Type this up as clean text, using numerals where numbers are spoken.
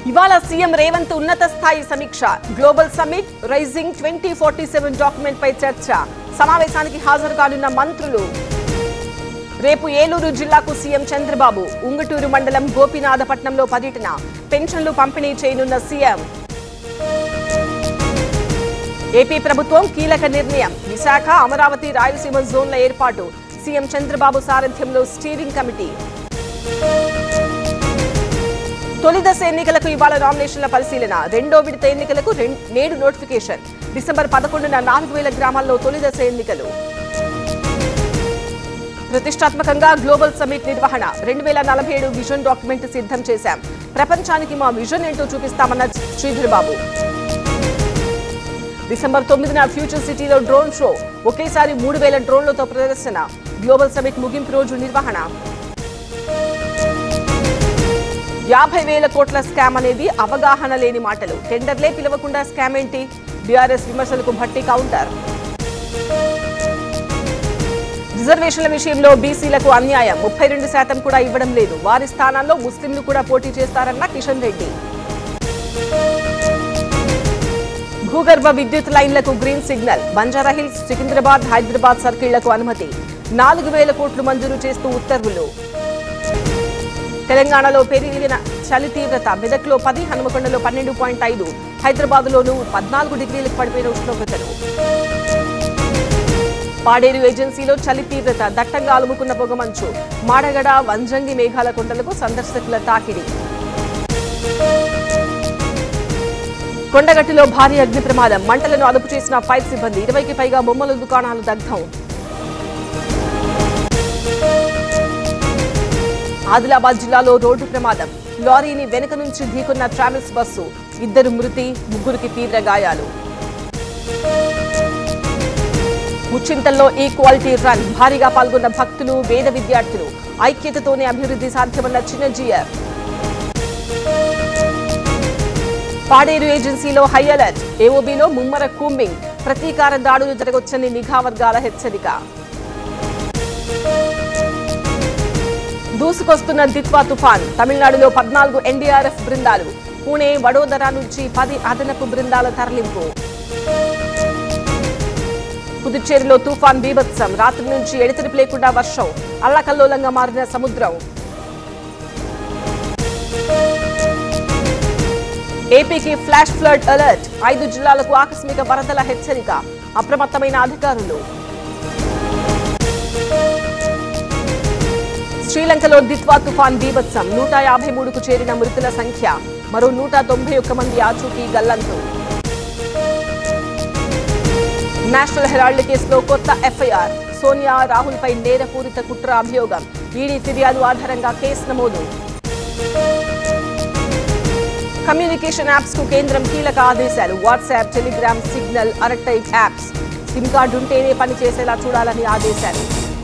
ఇవాళ సీఎం రేవంత్ ఉన్నత స్థాయి సమీక్ష. గ్లోబల్ సమ్మిట్ రైజింగ్ 2047 డాక్యుమెంట్ పై చర్చ. సమావేశానికి హాజరు కానున్న మంత్రులు. రేపు ఏలూరు జిల్లాకు సీఎం చంద్రబాబు. ఉంగుటూరు మండలం గోపీనాథపట్నంలో పర్యటన. పెన్షన్లు పంపిణీ చేయనున్న సీఎం. ఏపీ ప్రభుత్వం కీలక నిర్ణయం. విశాఖ, అమరావతి, రాయలసీమ జోన్ల ఏర్పాటు. సీఎం చంద్రబాబు సారథ్యంలో స్టీరింగ్ కమిటీ. తొలి దశ ఎన్నికలకు ఇవాళ నామినేషన్ల పరిశీలన. రెండో విడత ఎన్నికలకు నేడు నోటిఫికేషన్. డిసెంబర్ 11న 4000 గ్రామాల్లో తొలి దశ ఎన్నికలు. ప్రతిష్టాత్మకంగా గ్లోబల్ సమ్మిట్ నిర్వహణ. 2047 విజన్ డాక్యుమెంట్ సిద్ధం చేశాం. ప్రపంచానికి మా విజన్ ఏంటో చూపిస్తామన్న శ్రీధర్ బాబు. డిసెంబర్ 9న ఫ్యూచర్ సిటీలో డ్రోన్ షో. ఒకేసారి 3000 డ్రోన్లతో ప్రదర్శన. గ్లోబల్ సమ్మిట్ ముగింపు రోజు నిర్వహణ. 50,000 కోట్ల స్కామ్ అనేది అవగాహన లేని మాటలు. టెండర్లే పిలవకుండా స్కామ్ ఏంటి? బీఆర్ఎస్ విమర్శలకు భట్టి కౌంటర్. రిజర్వేషన్ల విషయంలో బీసీలకు అన్యాయం. 32% కూడా ఇవ్వడం లేదు. వారి స్థానాల్లో ముస్లింలు కూడా పోటీ చేస్తారన్న కిషన్ రెడ్డి. భూగర్భ విద్యుత్ లైన్లకు గ్రీన్ సిగ్నల్. బంజారాహిల్స్, సికింద్రాబాద్, హైదరాబాద్ సర్కిళ్లకు అనుమతి. 4,000 కోట్లు మంజూరు చేస్తూ ఉత్తర్వులు. తెలంగాణలో పెరిగిన చలి తీవ్రత. మెదక్లో 10, హనుమకొండలో 12.5, హైదరాబాద్లోనూ 14 డిగ్రీలకు పడిపోయిన ఉష్ణోగ్రతలు. పాడేరు ఏజెన్సీలో చలి తీవ్రత. దట్టంగా అలుముకున్న పొగమంచు. మాడగడ, వంజంగి మేఘాల కొండలకు సందర్శకుల తాకిడి. కొండగట్టులో భారీ అగ్ని ప్రమాదం. మంటలను అదుపు చేసిన ఫైర్ సిబ్బంది. 20కి పైగా బొమ్మల దుకాణాలు దగ్ధం. ఆదిలాబాద్ జిల్లాలో రోడ్డు ప్రమాదం. లారీని వెనుక నుంచి ఢీకొన్న ట్రావెల్స్ బస్సు. 2 మృతి, 3కి తీవ్ర గాయాలు. ముచ్చింతల్లో ఈక్వాలిటీ రన్. భారీగా పాల్గొన్న భక్తులు, వేద విద్యార్థులు. ఐక్యతతోనే అభివృద్ధి సాధ్యమన్న చిన్నజీఆర్. పాడేరు ఏజెన్సీలో హై అలర్ట్. ఏఓబీలో ముమ్మర కూంబింగ్. ప్రతీకార దాడులు జరగొచ్చని నిఘా వర్గాల హెచ్చరిక. దూసుకొస్తున్న దిత్వా తుఫాన్. తమిళనాడులో 14 ఎన్డీఆర్ఎఫ్ బృందాలు. పూణే, వడోదర నుంచి 10 అదనపు బృందాల తరలింపు. పుదుచ్చేరిలో తుఫాన్ బీభత్సం. రాత్రి నుంచి ఎడతెరిపి లేకుండా వర్షం. అల్లకల్లోలంగా మారిన సముద్రం. ఏపీకి ఫ్లాష్ ఫ్లడ్ అలర్ట్. 5 జిల్లాలకు ఆకస్మిక వరదల హెచ్చరిక. అప్రమత్తమైన అధికారులు. శ్రీలంకలో దిత్వా తుఫాన్ బీభత్సం. 153కు చేరిన మృతుల సంఖ్య. మరో 191 మంది ఆచూకీ గల్లంతు. నేషనల్ హెరాల్డ్ కేసులో కొత్త ఎఫ్ఐఆర్. సోనియా, రాహుల్ పై నేరపూరిత కుట్ర అభియోగం. ఈడీ ఫిర్యాదు ఆధారంగా కేసు నమోదు. కమ్యూనికేషన్ యాప్స్ కు కేంద్రం కీలక ఆదేశాలు. వాట్సాప్, టెలిగ్రామ్, సిగ్నల్, అరటైప్ యాప్స్. సిమ్ కార్డు ఉంటేనే పనిచేసేలా చూడాలని ఆదేశాలు.